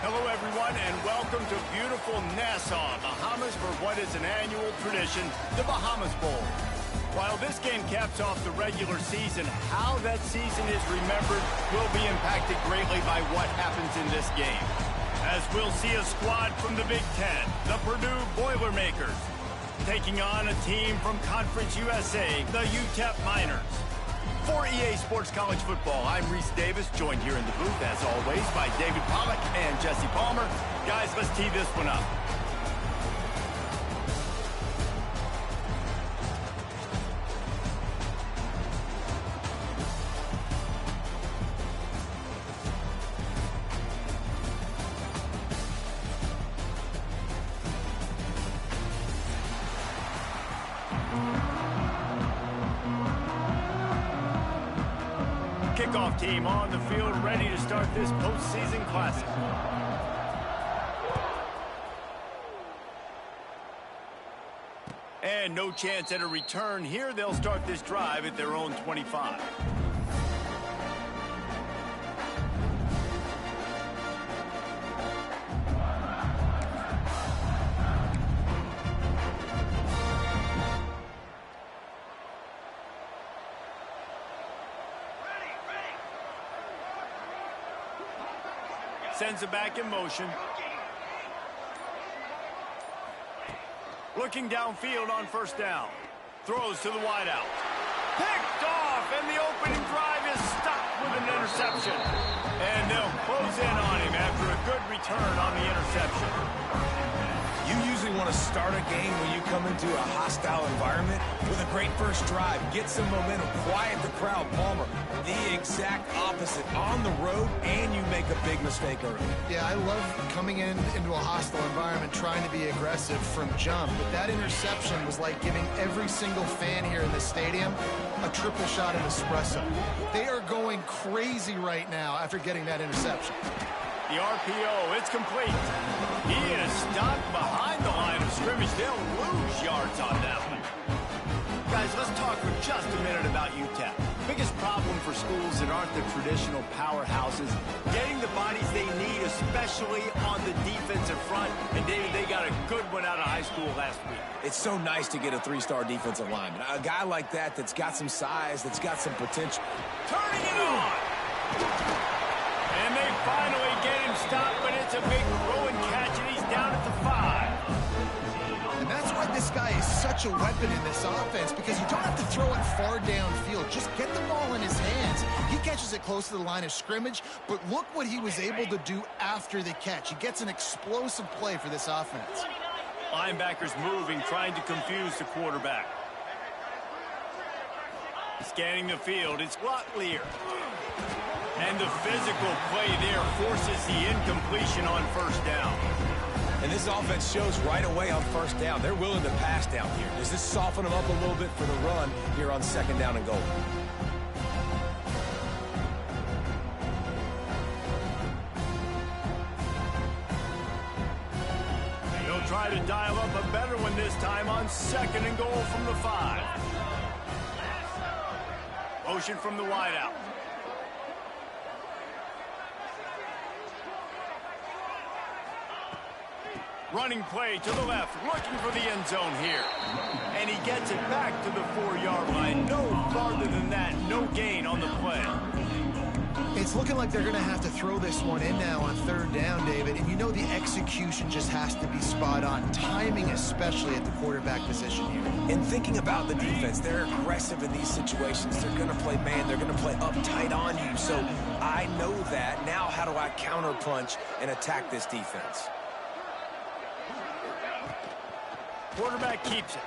Hello, everyone, and welcome to beautiful Nassau, Bahamas, for what is an annual tradition, the Bahamas Bowl. While this game caps off the regular season, how that season is remembered will be impacted greatly by what happens in this game. As we'll see a squad from the Big Ten, the Purdue Boilermakers, taking on a team from Conference USA, the UTEP Miners. For EA Sports College Football, I'm Reese Davis, joined here in the booth, as always, by David Pollack and Jesse Palmer. Guys, let's tee this one up. Kickoff team on the field, ready to start this postseason classic. And no chance at a return here. They'll start this drive at their own 25. Sends it back in motion. Looking downfield on first down. Throws to the wideout. Picked off, and the opening drive is stopped with an interception. And they'll close in on him after a good return on the interception. You usually want to start a game when you come into a hostile environment with a great first drive. Get some momentum, quiet the crowd. Palmer, the exact opposite. On the road, and you make a big mistake early. Yeah, I love coming into a hostile environment, trying to be aggressive from jump. But that interception was like giving every single fan here in the stadium a triple shot of espresso. They are going crazy right now after getting that interception. The RPO, it's complete. He is stopped behind the line of scrimmage. They'll lose yards on that one. Guys, let's talk for just a minute about UTEP. Biggest problem for schools that aren't the traditional powerhouses, getting the bodies they need, especially on the defensive front. And David, they got a good one out of high school last week. It's so nice to get a three-star defensive lineman. A guy like that's got some size, that's got some potential. Turning it on! And they finally get him stopped, but it's a big throw and catch, and he's down at the 5. And that's why this guy is such a weapon in this offense, because you don't have to throw it far downfield. Just get the ball in his hands. He catches it close to the line of scrimmage, but look what he was able to do after the catch. He gets an explosive play for this offense. Linebackers moving, trying to confuse the quarterback. Scanning the field, it's Locklear. And the physical play there forces the incompletion on first down. And this offense shows right away on first down. They're willing to pass down here. Does this soften them up a little bit for the run here on second down and goal? They'll try to dial up a better one this time on second and goal from the 5. Motion from the wideout. Running play to the left, looking for the end zone here. And he gets it back to the 4-yard line. No farther than that, no gain on the play. It's looking like they're going to have to throw this one in now on third down, David. And you know the execution just has to be spot on. Timing especially at the quarterback position here. And thinking about the defense, they're aggressive in these situations. They're going to play man. They're going to play uptight on you. So I know that. Now how do I counterpunch and attack this defense? Quarterback keeps it.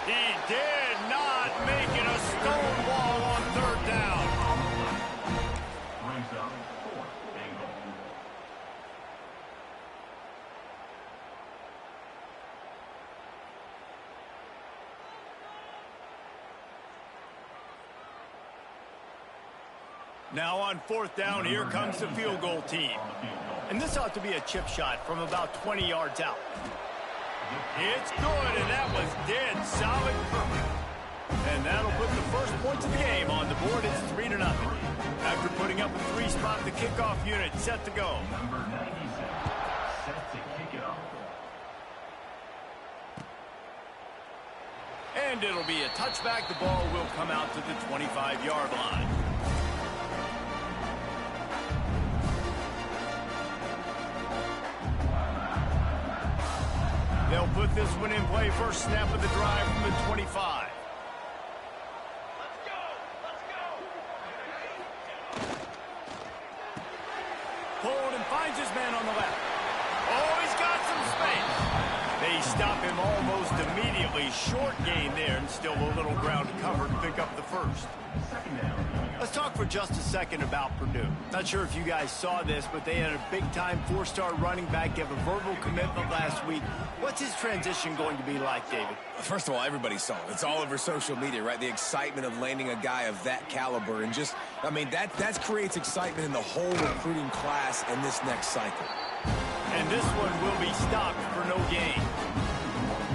He did not make it a stone wall on third down. Now on fourth down, here comes the field goal team. And this ought to be a chip shot from about 20 yards out. It's good, and that was dead solid perfect. And that'll put the first points of the game on the board. It's 3-0. After putting up a 3-spot stop, the kickoff unit set to go. Number 97, set to kick it off. And it'll be a touchback. The ball will come out to the 25-yard line. They'll put this one in play. First snap of the drive from the 25. Hold and finds his man on the left. Oh, he's got some space. They stop him almost immediately. Short gain there, and still a little ground to cover to pick up the first. Let's talk for just a second about Purdue. Not sure if you guys saw this, but they had a big-time four-star running back give a verbal commitment last week. What's his transition going to be like, David? First of all, everybody saw it. It's all over social media, right? The excitement of landing a guy of that caliber. And just, I mean, that creates excitement in the whole recruiting class in this next cycle. And this one will be stopped for no gain.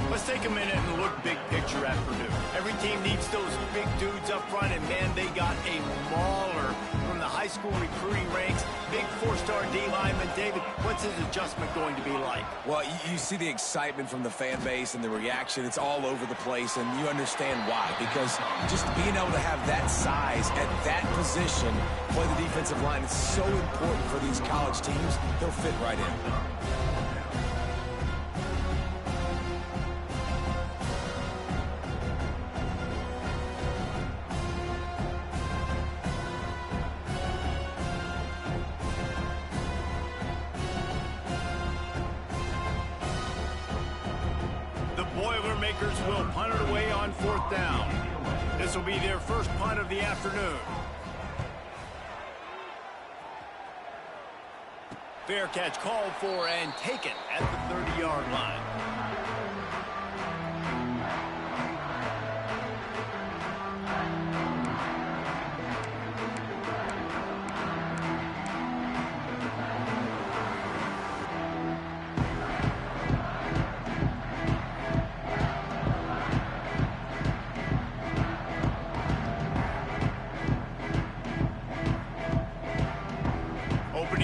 Let's take a minute and look big picture at Purdue. Every team needs those big dudes up front, and man, they got a mauler from the high school recruiting ranks. Big four-star D lineman. David, what's his adjustment going to be like? Well, you see the excitement from the fan base and the reaction. It's all over the place, and you understand why. Because just being able to have that size at that position, play the defensive line, it's so important for these college teams. He'll fit right in. Boilermakers will punt it away on fourth down. This will be their first punt of the afternoon. Fair catch called for and taken at the 30-yard line.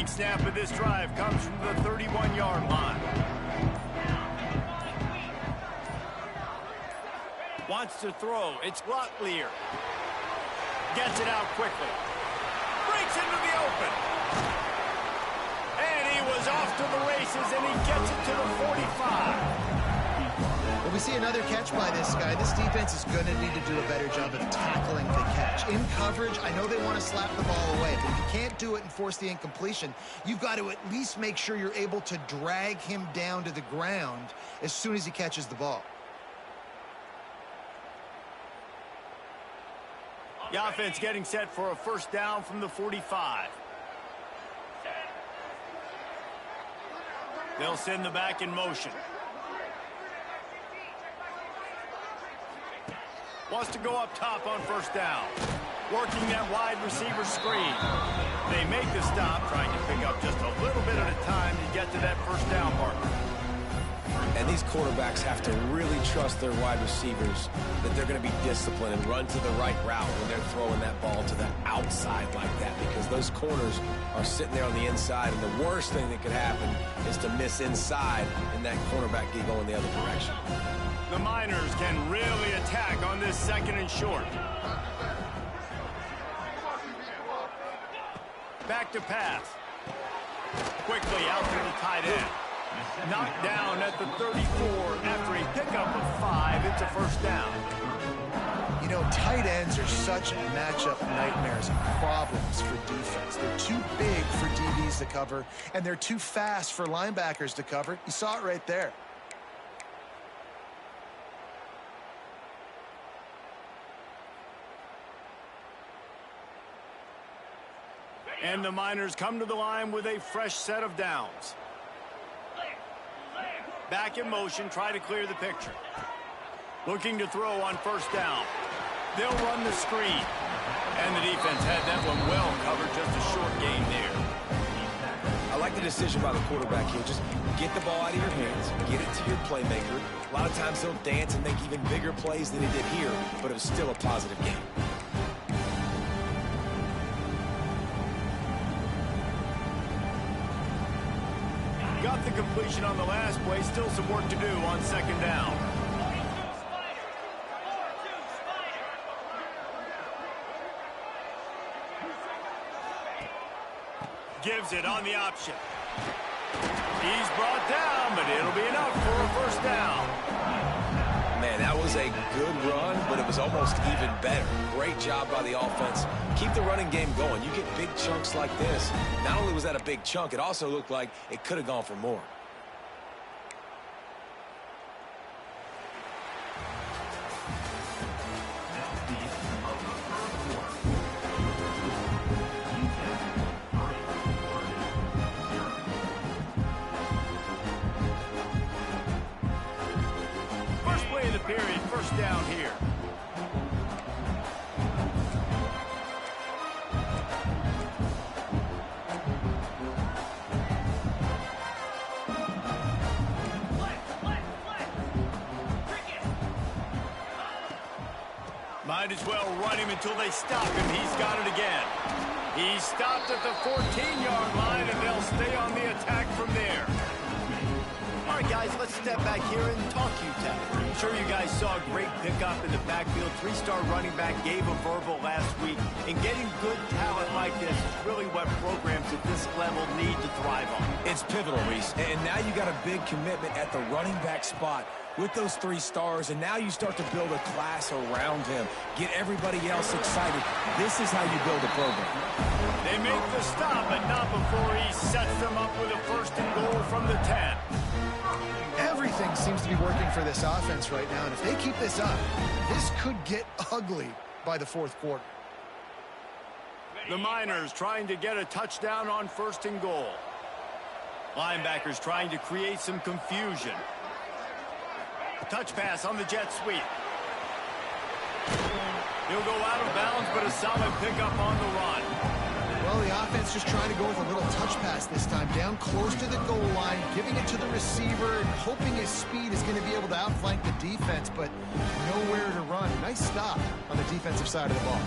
Snap of this drive comes from the 31-yard line. Wants to throw. It's Locklear. Gets it out quickly. Breaks into the open. And he was off to the races, and he gets it to the 45. Well, we see another catch by this guy. This defense is going to need to do a better job of tackling the catch. In coverage, I know they want to slap the ball away, but if you can't do it and force the incompletion, you've got to at least make sure you're able to drag him down to the ground as soon as he catches the ball. The offense getting set for a first down from the 45. They'll send the back in motion. Wants to go up top on first down. Working that wide receiver screen. They make the stop, trying to pick up just a little bit at a time to get to that first down marker. And these quarterbacks have to really trust their wide receivers that they're going to be disciplined and run to the right route when they're throwing that ball to the outside like that, because those corners are sitting there on the inside, and the worst thing that could happen is to miss inside and that cornerback get going the other direction. The Miners can really attack on this second and short. Back to pass. Quickly out to the tight end. Knocked down at the 34 after a pickup of 5. It's a first down. You know, tight ends are such matchup nightmares and problems for defense. They're too big for DBs to cover, and they're too fast for linebackers to cover. You saw it right there. And the Miners come to the line with a fresh set of downs. Back in motion, try to clear the picture. Looking to throw on first down. They'll run the screen. And the defense had that one well covered, just a short gain there. I like the decision by the quarterback here. Just get the ball out of your hands, get it to your playmaker. A lot of times he'll dance and make even bigger plays than he did here, but it was still a positive game. Got the completion on the last play. Still some work to do on second down. Gives it on the option. He's brought down, but it'll be enough for a first down. Man, that was a good run, but it was almost even better. Great job by the offense. Keep the running game going. You get big chunks like this. Not only was that a big chunk, it also looked like it could have gone for more. First down here. Might as well run him until they stop him. He's got it again. He's stopped at the 14-yard line, and they'll stay on the attack from there. All right, guys, let's step back here and talk UTEP. I'm sure you guys saw a great pickup in the backfield. Three-star running back gave a verbal last week. And getting good talent like this is really what programs at this level need to thrive on. It's pivotal, Reese. And now you got a big commitment at the running back spot with those 3 stars. And now you start to build a class around him. Get everybody else excited. This is how you build a program. They make the stop, but not before he sets them up with a first and goal from the 10. Everything seems to be working for this offense right now, and if they keep this up, this could get ugly by the fourth quarter. The Miners trying to get a touchdown on first and goal. Linebackers trying to create some confusion. Touch pass on the jet sweep. He'll go out of bounds, but a solid pickup on the run. Well, the offense just trying to go with a little touch pass this time, down close to the goal line, giving it to the receiver and hoping his speed is going to be able to outflank the defense, but nowhere to run. Nice stop on the defensive side of the ball.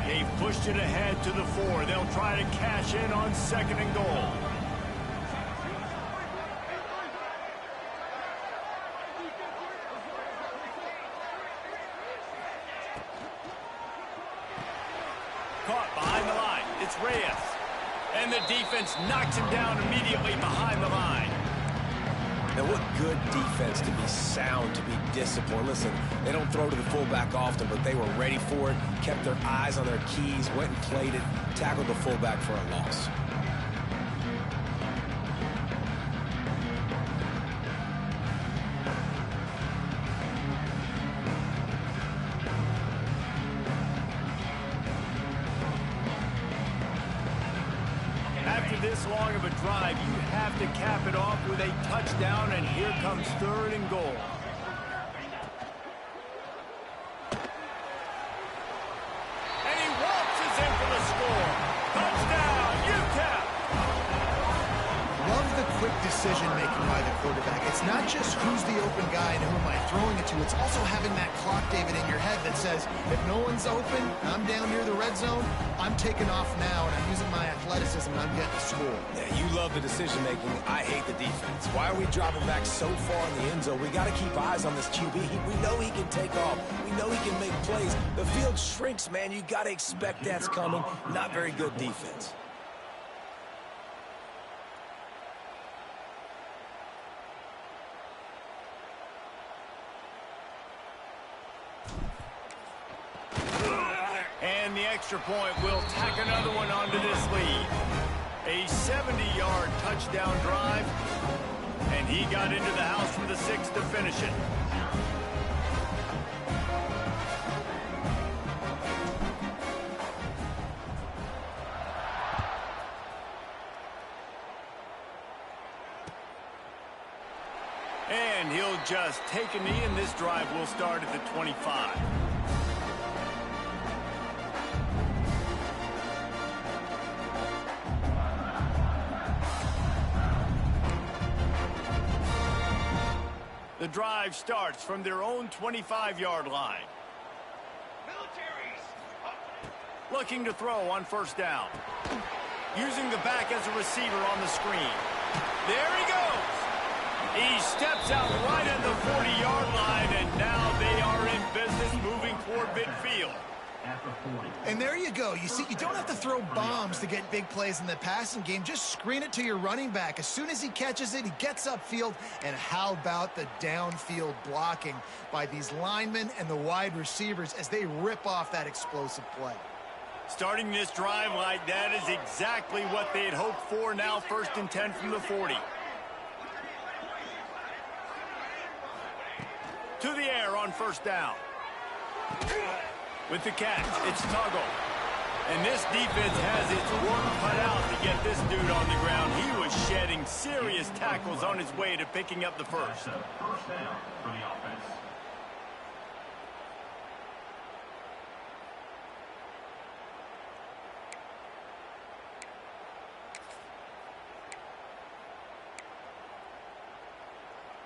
They've pushed it ahead to the 4. They'll try to cash in on second and goal. Caught behind the line. It's Reyes. And the defense knocks him down immediately behind the line. Now, what good defense to be sound, to be disciplined. Listen, they don't throw to the fullback often, but they were ready for it, kept their eyes on their keys, went and played it, tackled the fullback for a loss. This long of a drive, you have to cap it off with a touchdown, and here comes third and goal. And he waltzes in for the score. Touchdown, UTEP! Love the quick decision-making by the quarterback. It's not just who's the open guy and who am I throwing it to. It's also having that clock, David, in your head that says, if no one's open, I'm down near the red zone, I'm taking off now, and I'm using my athleticism, and I'm getting the score. Yeah, you love the decision-making. I hate the defense. Why are we dropping back so far in the end zone? We got to keep eyes on this QB. We know he can take off. We know he can make plays. The field shrinks, man. You got to expect that's coming. Not very good defense. And the extra point will tack another one onto this lead. A 70-yard touchdown drive, and he got into the house from the 6 to finish it. And he'll just take a knee, and this drive will start at the 25. The drive starts from their own 25-yard line. Looking to throw on first down. using the back as a receiver on the screen. There he goes. He steps out right at the 40-yard line, and now they are in business moving toward midfield. And there you go. You see, you don't have to throw bombs to get big plays in the passing game. Just screen it to your running back. As soon as he catches it, he gets upfield. And how about the downfield blocking by these linemen and the wide receivers as they rip off that explosive play? Starting this drive like that is exactly what they had hoped for. Now 1st and 10 from the 40. To the air on 1st down. With the catch, it's Tuggle. And this defense has its work cut out to get this dude on the ground. He was shedding serious tackles on his way to picking up the first. First down for the offense.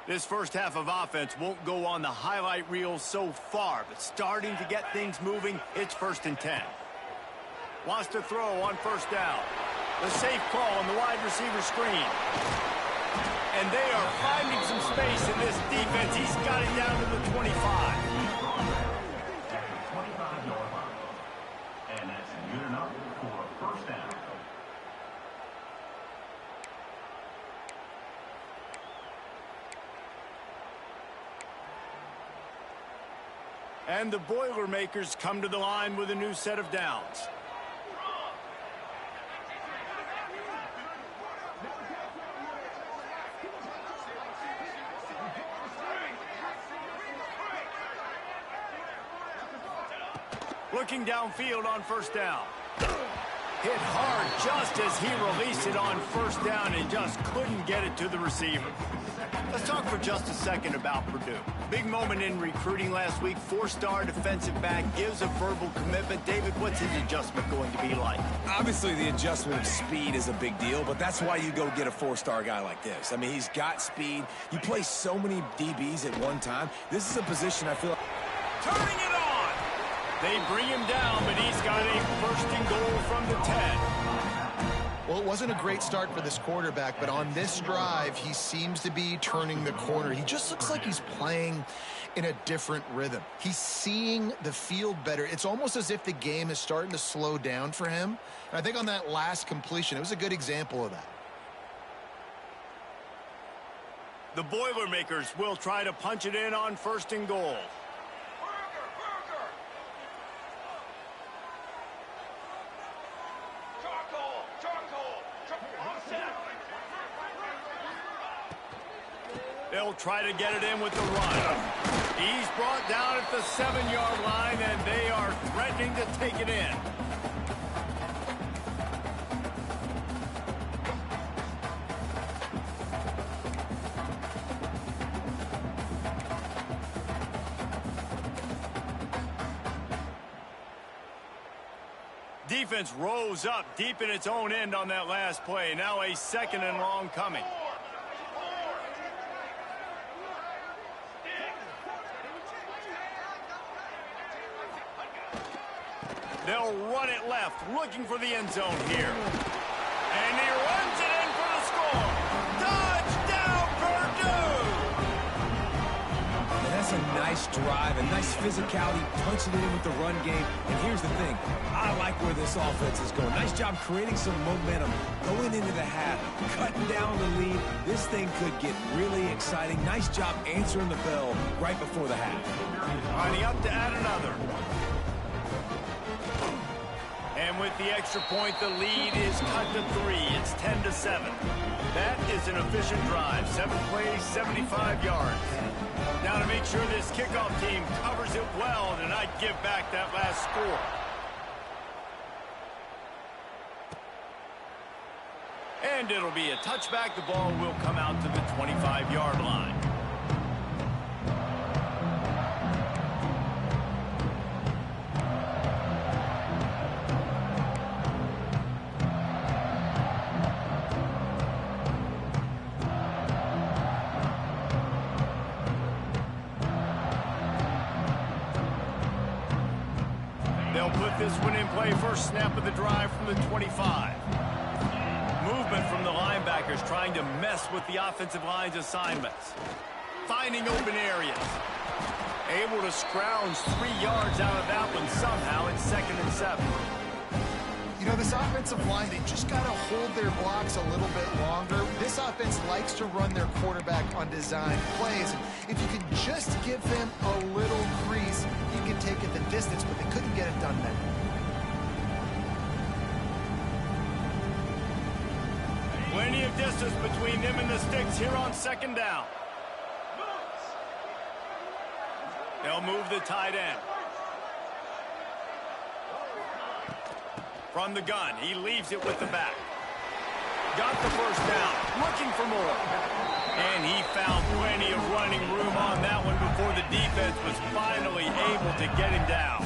This first half of offense won't go on the highlight reel so far, but starting to get things moving, it's 1st and 10. Wants to throw on 1st down. The safe call on the wide receiver screen. And they are finding some space in this defense. He's got it down to the 25. At the 25-yard line. And that's good enough for a 1st down. And the Boilermakers come to the line with a new set of downs. Looking downfield on 1st down. Hit hard just as he released it on 1st down and just couldn't get it to the receiver. Let's talk for just a second about Purdue. Big moment in recruiting last week. 4-star defensive back gives a verbal commitment. David, what's his adjustment going to be like? Obviously, the adjustment of speed is a big deal, but that's why you go get a 4-star guy like this. I mean, he's got speed. You play so many DBs at one time. This is a position I feel like... Turning it on! They bring him down, but he's got a 1st and goal from the 10. Well, it wasn't a great start for this quarterback, but on this drive, he seems to be turning the corner. He just looks like he's playing in a different rhythm. He's seeing the field better. It's almost as if the game is starting to slow down for him. And I think on that last completion, it was a good example of that. The Boilermakers will try to punch it in on 1st and goal. They'll try to get it in with the run. He's brought down at the 7-yard line, and they are threatening to take it in. Defense rose up deep in its own end on that last play. Now a 2nd and long coming. They'll run it left, looking for the end zone here. And he runs it in for the score. Touchdown, Purdue! And that's a nice drive, a nice physicality, punching it in with the run game. And here's the thing, I like where this offense is going. Nice job creating some momentum, going into the half, cutting down the lead. This thing could get really exciting. Nice job answering the bell right before the half. Lining up to add another. And with the extra point, the lead is cut to 3. It's 10-7. That is an efficient drive. 7 plays, 75 yards. Now to make sure this kickoff team covers it well, and I'd give back that last score. And it'll be a touchback. The ball will come out to the 25-yard line. They'll put this one in play. First snap of the drive from the 25. Movement from the linebackers trying to mess with the offensive line's assignments. Finding open areas. Able to scrounge 3 yards out of that one somehow in 2nd and 7. You know, this offensive line, they just got to hold their blocks a little bit longer. This offense likes to run their quarterback on design plays. And if you can just give them a little crease, you can take it the distance, but they couldn't get it done there. Plenty of distance between them and the sticks here on 2nd down. They'll move the tight end. From the gun, he leaves it with the back. Got the first down, looking for more. And he found plenty of running room on that one before the defense was finally able to get him down.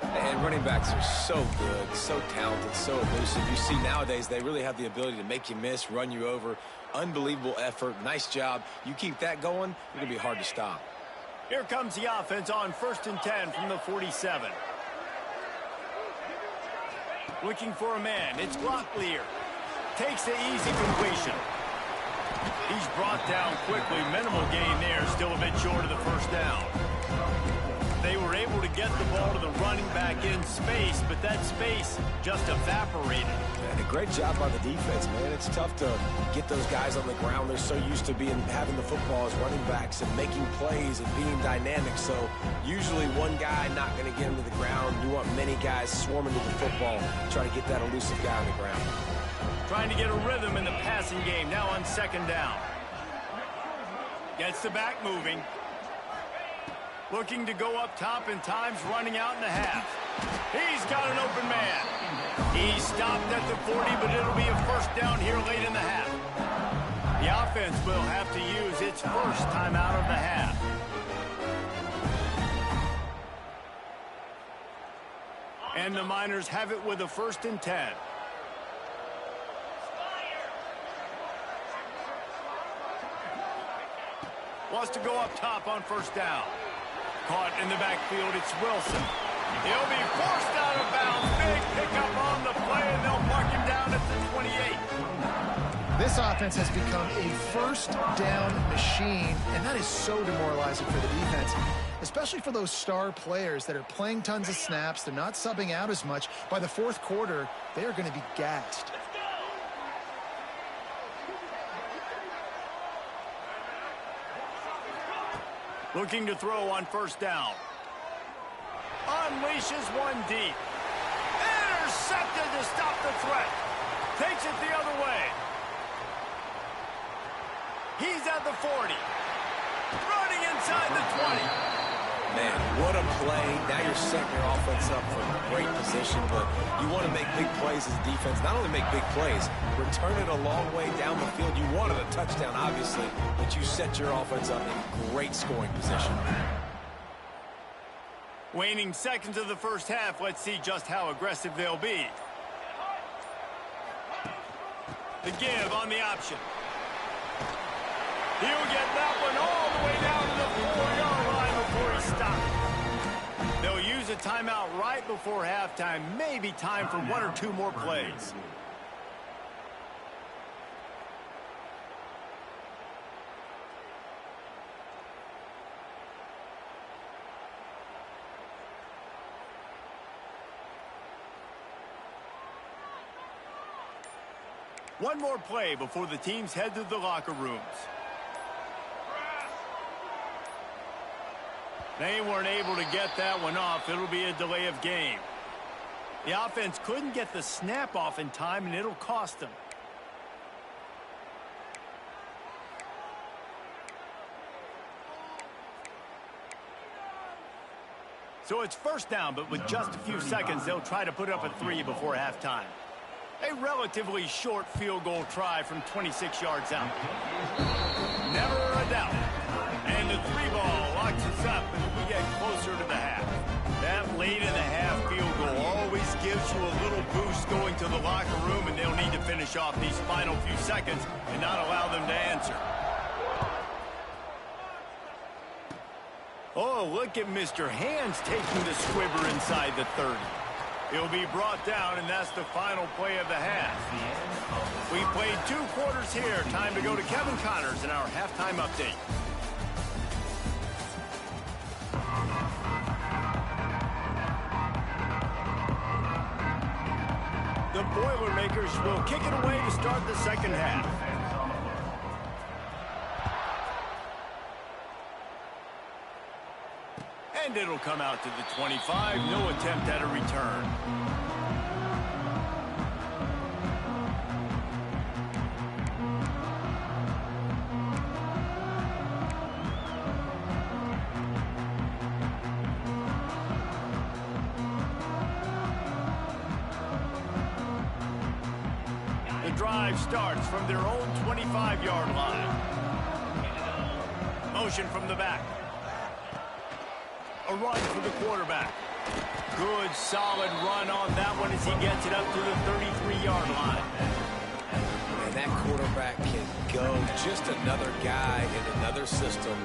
And running backs are so good, so talented, so elusive. You see nowadays they really have the ability to make you miss, run you over. Unbelievable effort. Nice job. You keep that going, you're going to be hard to stop. Here comes the offense on 1st and 10 from the 47. Looking for a man. It's Locklear. Takes the easy completion. He's brought down quickly. Minimal gain there. Still a bit short of the first down. They were able to get the ball to the running back in space, but that space just evaporated. And a great job by the defense, man. It's tough to get those guys on the ground. They're so used to having the football as running backs and making plays and being dynamic. So usually one guy not going to get him to the ground. You want many guys swarming to the football, try to get that elusive guy on the ground. Trying to get a rhythm in the passing game now on 2nd down. Gets the back moving. Looking to go up top, and time's running out in the half. He's got an open man. He stopped at the 40, but it'll be a first down here late in the half. The offense will have to use its first time out of the half. And the Miners have it with a 1st and 10. Wants to go up top on 1st down. Caught in the backfield, it's Wilson. He'll be forced out of bounds. Big pickup on the play, and they'll mark him down at the 28. This offense has become a first down machine, and that is so demoralizing for the defense, especially for those star players that are playing tons of snaps. They're not subbing out as much. By the 4th quarter, they are going to be gassed. Looking to throw on 1st down. Unleashes one deep. Intercepted to stop the threat. Takes it the other way. He's at the 40. Running inside the 20. Man, what a play. Now you're setting your offense up for a great position, but you want to make big plays as a defense. Not only make big plays, return it a long way down the field. You wanted a touchdown, obviously, but you set your offense up in great scoring position. Waning seconds of the first half. Let's see just how aggressive they'll be. The give on the option. He'll get that one all the way down to the 4-yard line before he stopped. They'll use a timeout right before halftime. Maybe time for 1 or 2 more plays. One more play before the teams head to the locker rooms. They weren't able to get that one off. It'll be a delay of game. The offense couldn't get the snap off in time, and it'll cost them. So it's 1st down, but with just a few seconds, they'll try to put up a 3 before halftime. A relatively short field goal try from 26 yards out. Never a doubt. And the 3-ball locks us up as we get closer to the half. That late in the half field goal always gives you a little boost going to the locker room, and they'll need to finish off these final few seconds and not allow them to answer. Oh, look at Mr. Hands taking the squibber inside the 30. He'll be brought down, and that's the final play of the half. We played 2 quarters here. Time to go to Kevin Connors in our halftime update. The Boilermakers will kick it away to start the second half. And it'll come out to the 25. No attempt at a return. The drive starts from their own 25-yard line. Motion from the back. A run for the quarterback. Good, solid run on that one as he gets it up to the 33-yard line. And that quarterback can go. Just another guy in another system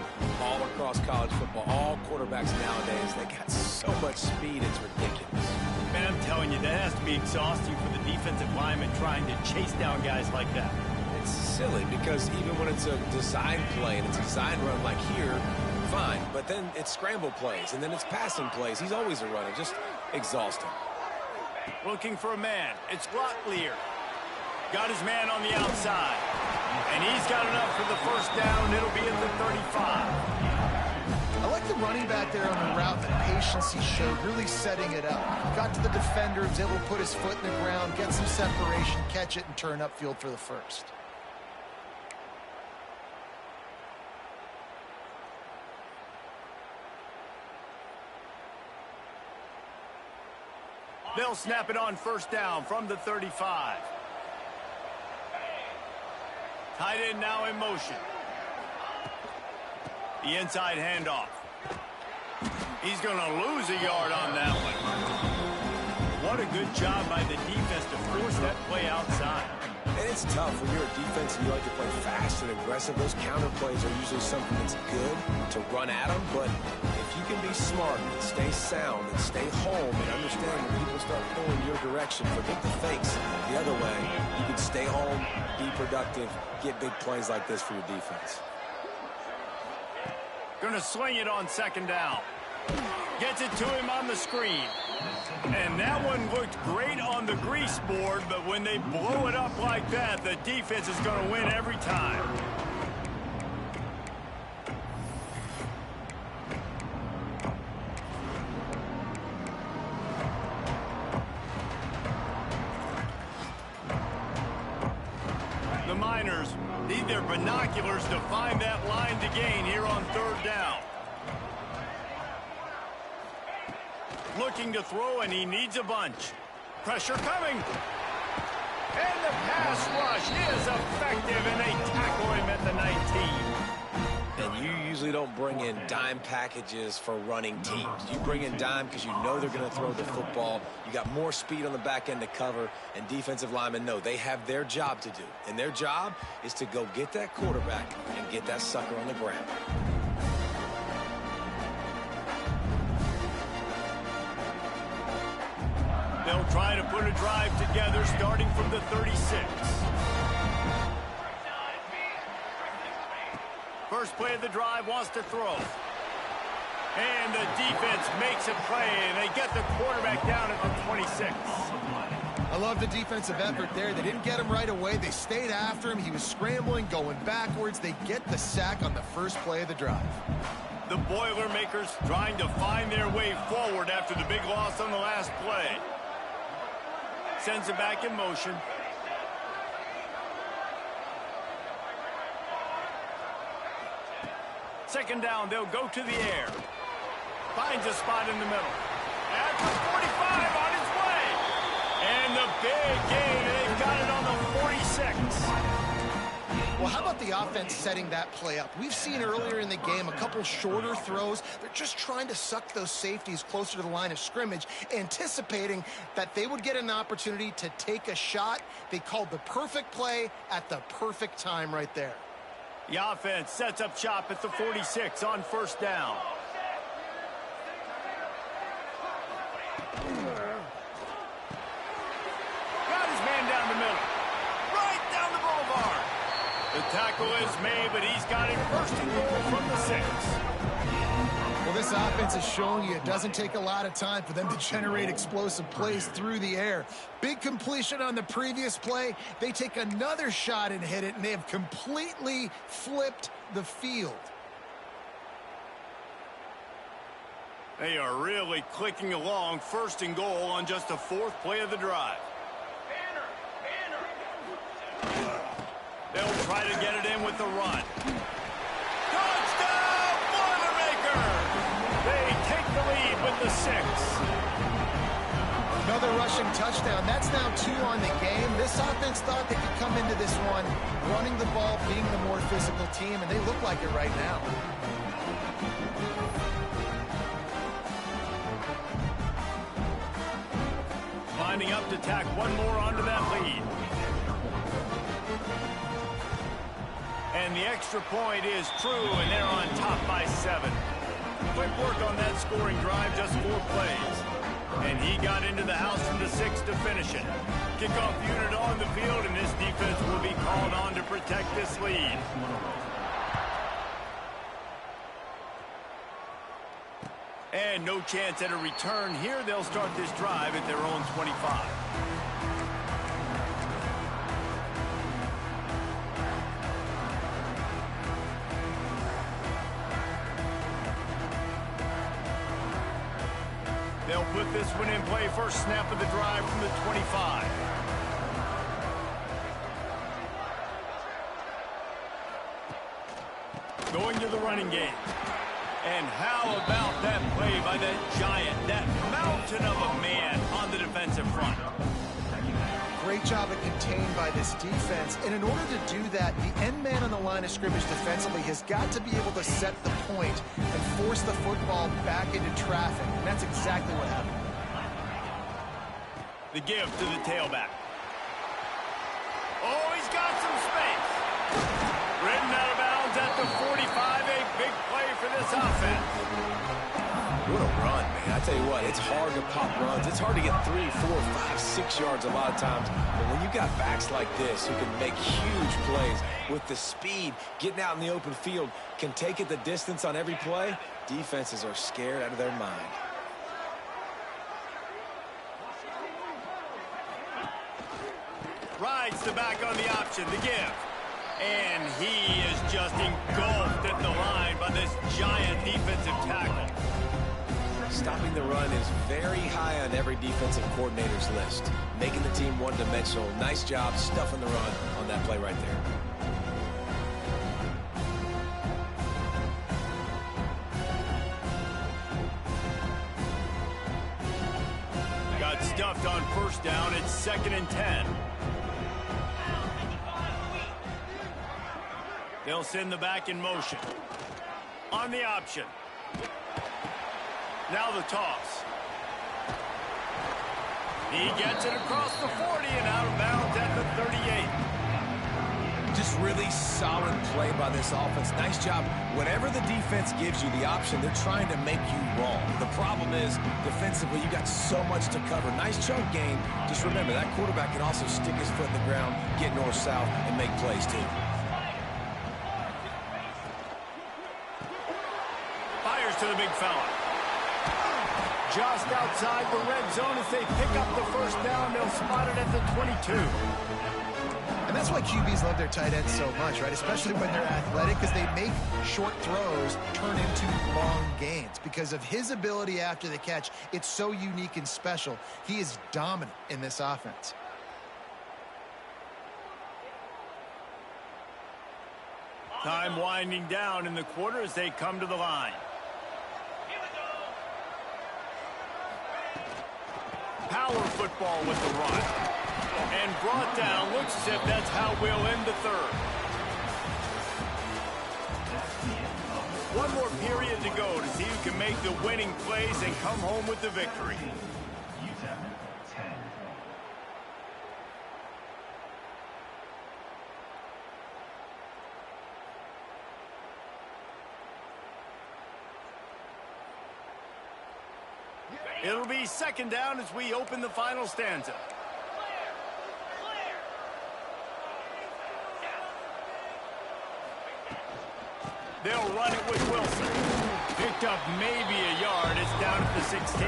all across college football. All quarterbacks nowadays, they got so much speed, it's ridiculous. Man, I'm telling you, that has to be exhausting for the defensive lineman trying to chase down guys like that. It's silly because even when it's a design play and it's a design run like here, fine, but then it's scramble plays, and then it's passing plays. He's always a runner, just exhausting. Looking for a man. It's Locklear. Got his man on the outside. And he's got enough for the first down. It'll be at the 35. I like the running back there on the route, the patience he showed, really setting it up. Got to the defender, was able to put his foot in the ground, get some separation, catch it, and turn upfield for the first. They'll snap it on first down from the 35. Tight end now in motion. The inside handoff. He's going to lose a yard on that one. What a good job by the defense to force that play outside. And it's tough when you're a defense and you like to play fast and aggressive. Those counter plays are usually something that's good to run at them, but if you can be smart and stay sound and stay home and understand when people start pulling your direction, forget the fakes the other way, you can stay home, be productive, get big plays like this for your defense. Gonna swing it on second down. Gets it to him on the screen. And that one looked great on the grease board, but when they blow it up like that, the defense is going to win every time. The Miners need their binoculars to find that line to gain here on third down. Looking to throw, and he needs a bunch. Pressure coming. And the pass rush is effective, and they tackle him at the 19. And you usually don't bring in dime packages for running teams. You bring in dime because you know they're going to throw the football. You got more speed on the back end to cover, and defensive linemen know they have their job to do. And their job is to go get that quarterback and get that sucker on the ground. They'll try to put a drive together starting from the 36. First play of the drive, wants to throw. And the defense makes a play, and they get the quarterback down at the 26. I love the defensive effort there. They didn't get him right away. They stayed after him. He was scrambling, going backwards. They get the sack on the first play of the drive. The Boilermakers trying to find their way forward after the big loss on the last play. Sends it back in motion. Second down, they'll go to the air. Finds a spot in the middle. At the 45 on his way. And the big gain, they've got it on the 46. Well, how about the offense setting that play up? We've seen earlier in the game a couple shorter throws. They're just trying to suck those safeties closer to the line of scrimmage, anticipating that they would get an opportunity to take a shot. They called the perfect play at the perfect time right there. The offense sets up shop at the 46 on first down. tackle is made, but he's got it first and goal from the 6. Well, this offense is showing you it doesn't take a lot of time for them to generate explosive plays through the air. Big completion on the previous play. They take another shot and hit it, and they have completely flipped the field. They are really clicking along, first and goal on just the 4th play of the drive. They'll try to get it in with the run. Touchdown, Boilermaker! They take the lead with the 6. Another rushing touchdown. That's now 2 on the game. This offense thought they could come into this one running the ball, being the more physical team, and they look like it right now. Lining up to tack one more onto that lead. And the extra point is true, and they're on top by 7. Quick work on that scoring drive, just 4 plays. And he got into the house from the 6 to finish it. Kickoff unit on the field, and this defense will be called on to protect this lead. And no chance at a return here. They'll start this drive at their own 25. They'll put this one in play, first snap of the drive from the 25. Going to the running game. And how about that play by that giant, that mountain of a man on the defensive front? Great job of contained by this defense. And in order to do that, the end man on the line of scrimmage defensively has got to be able to set the point and force the football back into traffic. And that's exactly what happened. The give to the tailback. Oh, he's got some space. Ridden out of bounds at the 45. A big play for this offense. What a run, man. I tell you what, it's hard to pop runs. It's hard to get 3, 4, 5, 6 yards a lot of times. But when you got backs like this who can make huge plays with the speed, getting out in the open field, can take it the distance on every play, defenses are scared out of their mind. Rides the back on the option, the give. And he is just engulfed at the line by this giant defensive tackle. Stopping the run is very high on every defensive coordinator's list. Making the team one-dimensional. Nice job stuffing the run on that play right there. Got stuffed on first down. It's 2nd and 10. They'll send the back in motion. On the option. Now the toss. He gets it across the 40 and out of bounds at the 38. Just really solid play by this offense. Nice job. Whatever the defense gives you the option, they're trying to make you wrong. The problem is, defensively, you got so much to cover. Nice chunk gain. Just remember, that quarterback can also stick his foot in the ground, get north-south, and make plays too. Fires to the big fella. Just outside the red zone as they pick up the first down. They'll spot it at the 22. And that's why QBs love their tight ends so much, right? Especially when they're athletic, because they make short throws turn into long gains. Because of his ability after the catch, it's so unique and special. He is dominant in this offense. Time winding down in the quarter as they come to the line. Power football with the run. And brought down. Looks as if that's how we'll end the third. One more period to go to see who can make the winning plays and come home with the victory. It'll be 2nd down as we open the final stanza. They'll run it with Wilson. Picked up maybe a yard. It's down at the 16.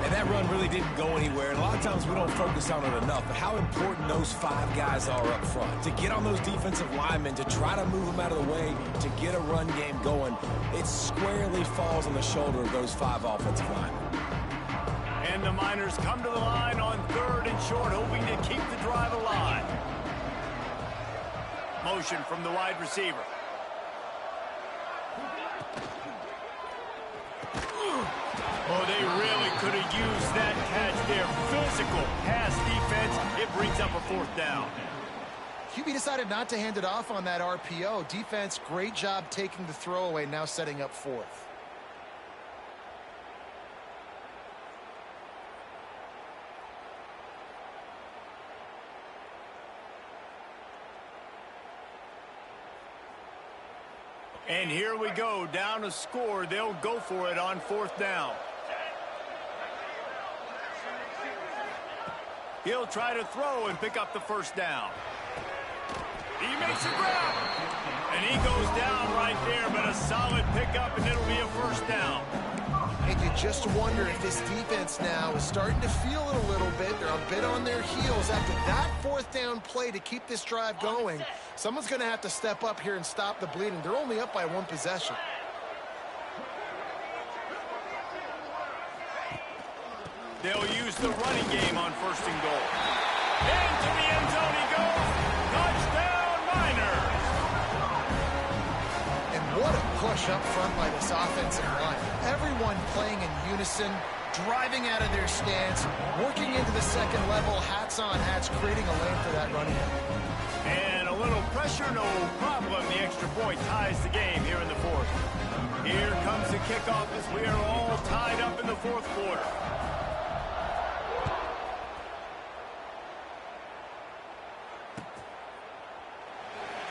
And that run really didn't go anywhere. And a lot of times we don't focus on it enough, but how important those 5 guys are up front. To get on those defensive linemen, to try to move them out of the way, to get a run game going, it squarely falls on the shoulder of those 5 offensive linemen. And the Miners come to the line on 3rd and short, hoping to keep the drive alive. Motion from the wide receiver. Oh, they really could have used that catch there. Physical pass defense. It brings up a 4th down. QB decided not to hand it off on that RPO. Defense, great job taking the throwaway, now setting up 4th. And here we go, down a score. They'll go for it on 4th down. He'll try to throw and pick up the 1st down. He makes a grab. And he goes down right there, but a solid pickup, and it'll be a 1st down. And you just wonder if this defense now is starting to feel it a little bit. They're a bit on their heels after that 4th down play to keep this drive going. Someone's going to have to step up here and stop the bleeding. They're only up by 1 possession. They'll use the running game on 1st and goal. Into the end zone he goes. Touchdown, Miners. And what a push up front by this offensive line. Everyone playing in unison, driving out of their stance, working into the 2nd level, hats on hats, creating a lane for that running back. And a little pressure, no problem. The extra point ties the game here in the 4th. Here comes the kickoff as we are all tied up in the 4th quarter.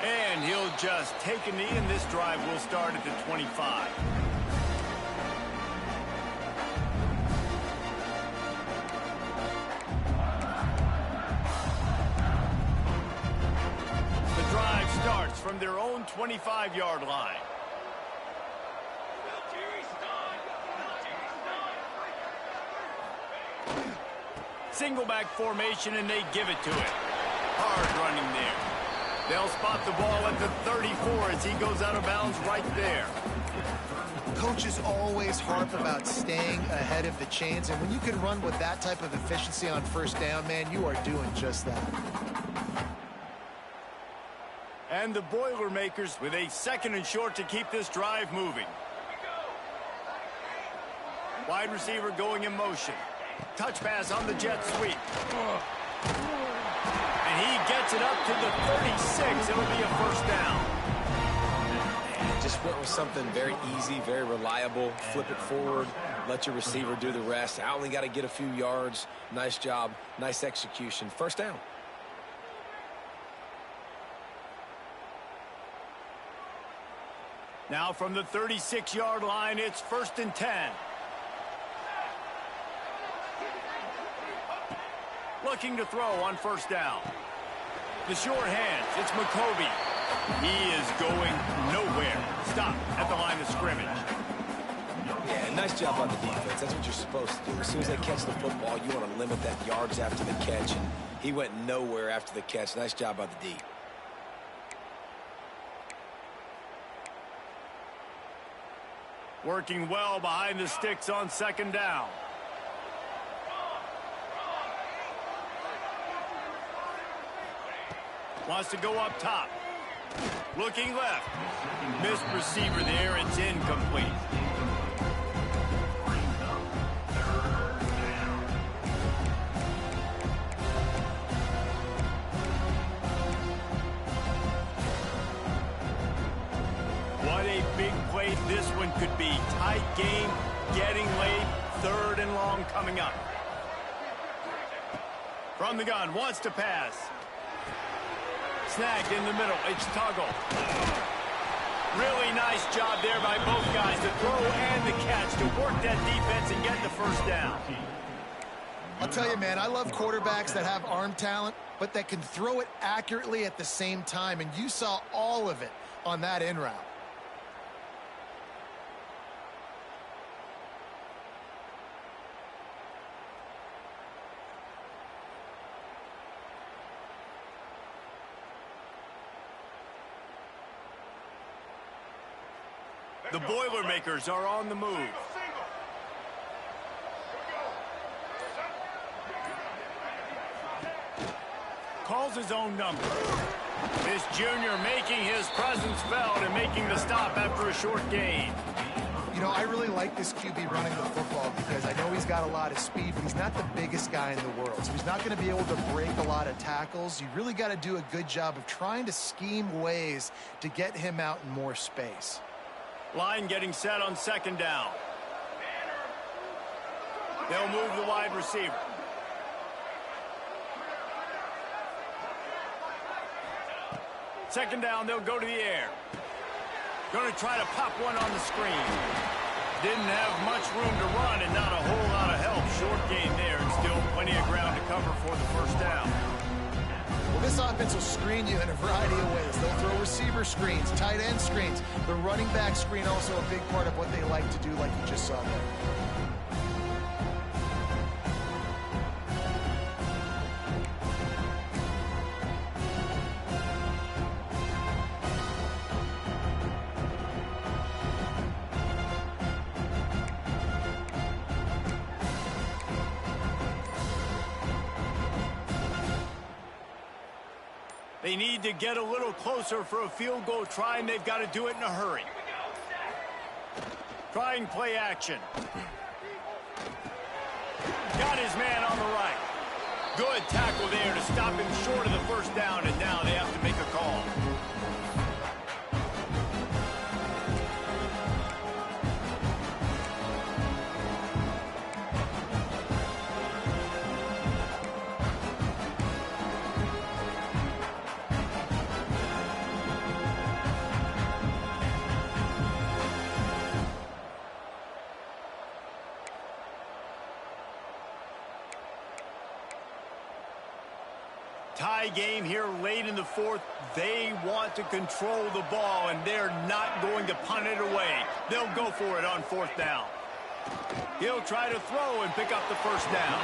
And he'll just take a knee, and this drive will start at the 25. The drive starts from their own 25-yard line. Single back formation, and they give it to it. Hard running there. They'll spot the ball at the 34 as he goes out of bounds right there. Coaches always harp about staying ahead of the chains, and when you can run with that type of efficiency on 1st down, man, you are doing just that. And the Boilermakers with a 2nd and short to keep this drive moving. Wide receiver going in motion. Touch pass on the jet sweep. And he gets it up to the 36. It'll be a 1st down. And just went with something very easy, very reliable. Flip it forward, let your receiver do the rest. I only got to get a few yards. Nice job, nice execution. 1st down. Now from the 36-yard line, it's 1st and 10. Looking to throw on 1st down. The short hands, it's McCovey. He is going nowhere. Stop at the line of scrimmage. Yeah, nice job on the defense. That's what you're supposed to do. As soon as they catch the football, you want to limit that yards after the catch, and he went nowhere after the catch. Nice job by the D. Working well behind the sticks on 2nd down. Wants to go up top. Looking left. Missed receiver there. It's incomplete. What a big play this one could be. Tight game, getting late, 3rd and long coming up. From the gun, wants to pass. Snagged in the middle, it's Tuggle. Really nice job there by both guys, the throw and the catch, to work that defense and get the 1st down. I'll tell you, man, I love quarterbacks that have arm talent, but that can throw it accurately at the same time, and you saw all of it on that in route. The Boilermakers are on the move. Calls his own number. This junior making his presence felt and making the stop after a short gain. You know, I really like this QB running the football because I know he's got a lot of speed, but he's not the biggest guy in the world. So he's not going to be able to break a lot of tackles. You really got to do a good job of trying to scheme ways to get him out in more space. Line getting set on second down. They'll move the wide receiver. Second down, they'll go to the air. Going to try to pop one on the screen. Didn't have much room to run and not a whole lot of help. Short gain there and still plenty of ground to cover for the first down. Well, this offense will screen you in a variety of ways. They'll throw receiver screens, tight end screens. The running back screen also a big part of what they like to do, like you just saw there. They need to get a little closer for a field goal try, and they've got to do it in a hurry. Trying play action. Got his man on the right. Good tackle there to stop him short of the first down, and now they have to make a call. Tie game here late in the fourth. They want to control the ball, and they're not going to punt it away. They'll go for it on fourth down. He'll try to throw and pick up the first down.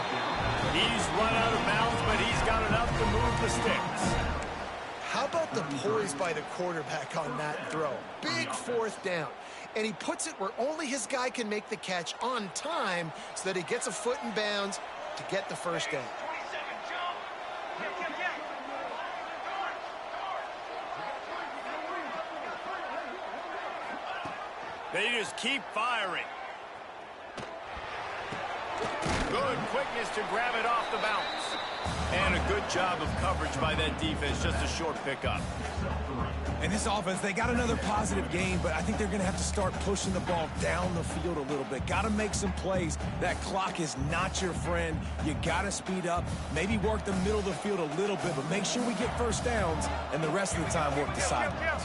He's run out of bounds, but he's got enough to move the sticks. How about the poise by the quarterback on that throw? Big fourth down. And he puts it where only his guy can make the catch on time so that he gets a foot in bounds to get the first down. They just keep firing. Good quickness to grab it off the bounce. And a good job of coverage by that defense. Just a short pickup. And this offense, they got another positive game, but I think they're going to have to start pushing the ball down the field a little bit. Got to make some plays. That clock is not your friend. You got to speed up, maybe work the middle of the field a little bit, but make sure we get first downs, and the rest of the time work the sidelines.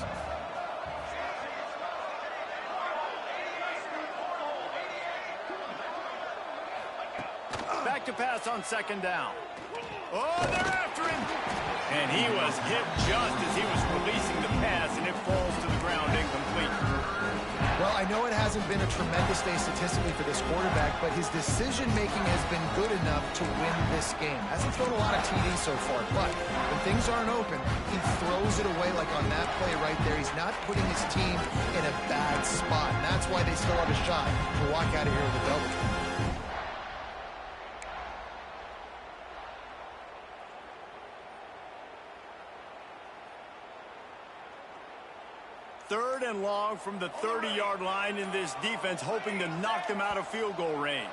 Back to pass on second down. Oh, they're after him. And he was hit just as he was releasing the pass, and it falls to the ground incomplete. Well, I know it hasn't been a tremendous day statistically for this quarterback, but his decision-making has been good enough to win this game. Hasn't thrown a lot of TDs so far, but when things aren't open, he throws it away like on that play right there. He's not putting his team in a bad spot, and that's why they still have a shot to walk out of here with a double. Third and long from the 30-yard line, in this defense hoping to knock them out of field goal range.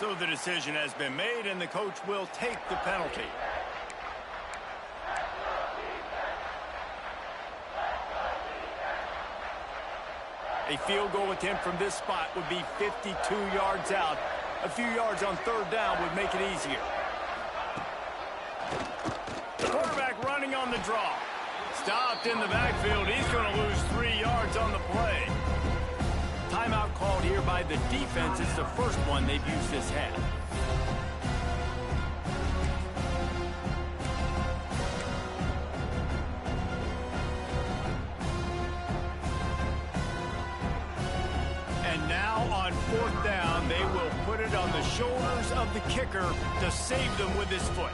So the decision has been made, and the coach will take the penalty. A field goal attempt from this spot would be 52 yards out. A few yards on third down would make it easier. The quarterback running on the draw. Stopped in the backfield. He's going to lose 3 yards on the play. Timeout called here by the defense. It's the first one they've used this half. shoulders of the kicker to save them with his foot.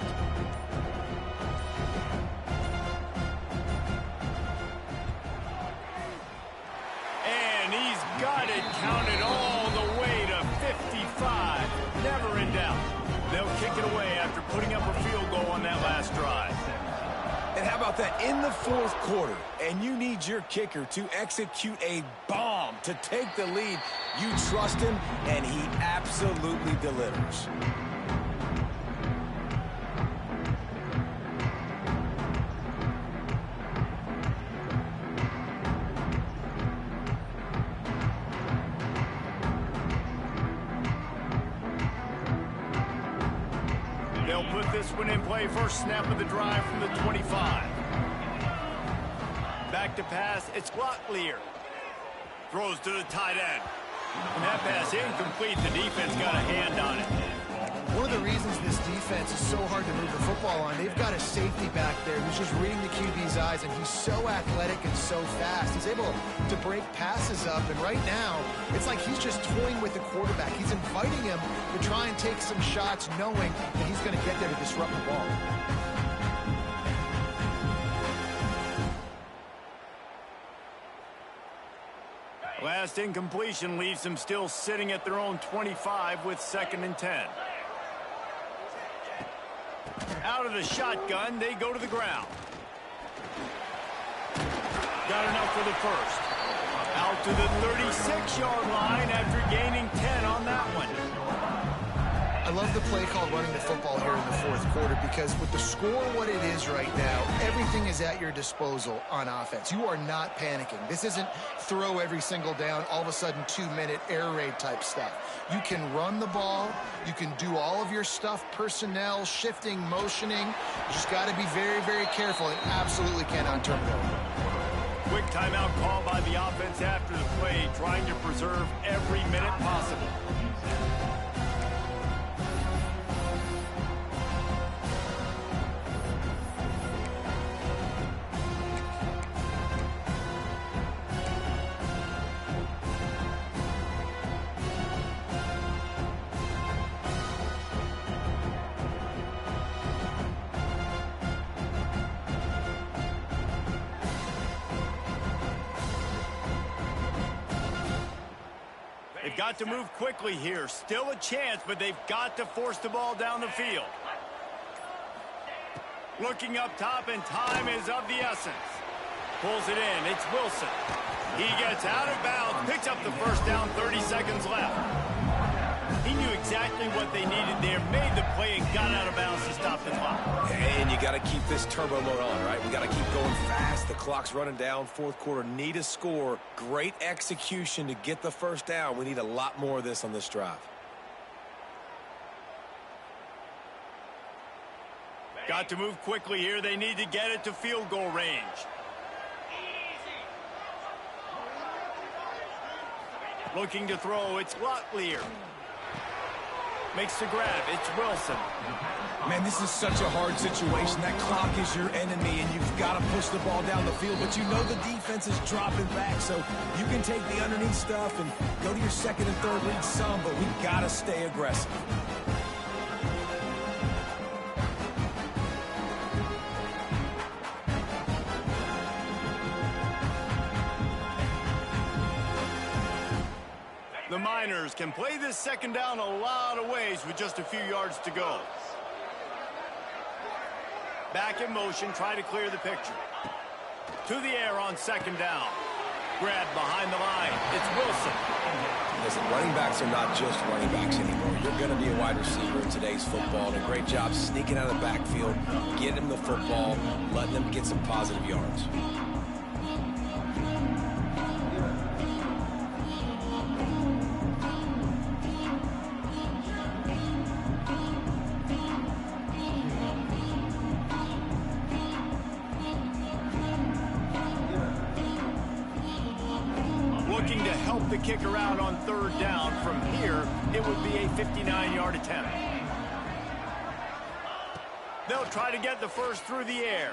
And he's got it counted all the way to 55. Never in doubt. They'll kick it away after putting up a field goal on that last drive. And how about that in the fourth quarter, and you need your kicker to execute a bomb to take the lead. You trust him, and he absolutely delivers. They'll put this one in play. First snap of the drive from the 25. Back to pass. It's Locklear. Throws to the tight end. And that pass incomplete. The defense got a hand on it. One of the reasons this defense is so hard to move the football on, they've got a safety back there who's just reading the QB's eyes, and he's so athletic and so fast. He's able to break passes up, and right now, it's like he's just toying with the quarterback. He's inviting him to try and take some shots, knowing that he's going to get there to disrupt the ball. Last incompletion leaves them still sitting at their own 25 with 2nd and 10. Out of the shotgun, they go to the ground. Got enough for the first. Out to the 36-yard line after gaining 10 on that one. I love the play call running the football here in the fourth quarter, because with the score what it is right now, everything is at your disposal on offense. You are not panicking. This isn't throw every single down, all of a sudden 2-minute air raid type stuff. You can run the ball. You can do all of your stuff, personnel, shifting, motioning. You just got to be very, very careful, and absolutely cannot turn it over. Quick timeout call by the offense after the play, trying to preserve every minute possible. They've got to move quickly here. Still a chance, but they've got to force the ball down the field. Looking up top, and time is of the essence. Pulls it in. It's Wilson. He gets out of bounds, picks up the first down, 30 seconds left. He knew exactly what they needed there, made the play, and got out of bounds to stop the clock. And you got to keep this turbo mode on, right? We got to keep going fast. The clock's running down. Fourth quarter, need a score. Great execution to get the first down. We need a lot more of this on this drive. Got to move quickly here. They need to get it to field goal range. Looking to throw, it's Locklear. Makes the grab, it's Wilson. Man, this is such a hard situation. That clock is your enemy, and you've got to push the ball down the field. But you know the defense is dropping back, so you can take the underneath stuff and go to your second and third read some, but we got to stay aggressive. The Miners can play this second down a lot of ways with just a few yards to go. Back in motion, try to clear the picture. To the air on second down. Grab behind the line. It's Wilson. Listen, running backs are not just running backs anymore. You're going to be a wide receiver in today's football, and a great job sneaking out of the backfield, getting them the football, letting them get some positive yards. Looking to help the kicker out on third down. From here, it would be a 59-yard attempt. They'll try to get the first through the air.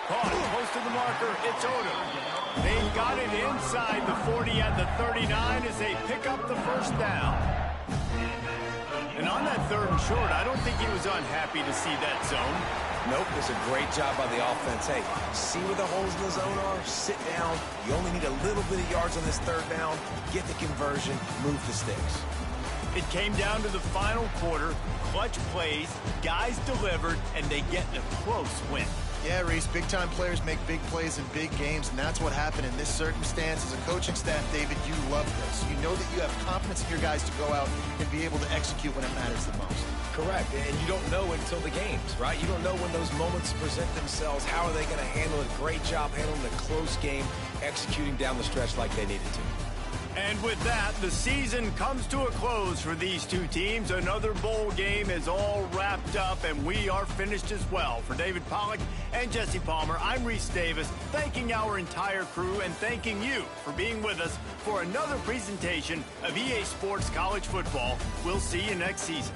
Caught close to the marker. It's Odom. They've got it inside the 40 at the 39 as they pick up the first down. And on that 3rd and short, I don't think he was unhappy to see that zone. Nope, it's a great job by the offense. Hey, see where the holes in the zone are? Sit down. You only need a little bit of yards on this 3rd down. Get the conversion. Move the sticks. It came down to the final quarter. Clutch plays, guys delivered, and they get a close win. Yeah, Reese, big-time players make big plays in big games, and that's what happened in this circumstance. As a coaching staff, David, you love this. You know that you have confidence in your guys to go out and be able to execute when it matters the most. Correct, and you don't know until the games, right? You don't know when those moments present themselves. How are they going to handle it? Great job handling the close game, executing down the stretch like they needed to. And with that, the season comes to a close for these two teams. Another bowl game is all wrapped up, and we are finished as well. For David Pollack and Jesse Palmer, I'm Reese Davis, thanking our entire crew and thanking you for being with us for another presentation of EA Sports College Football. We'll see you next season.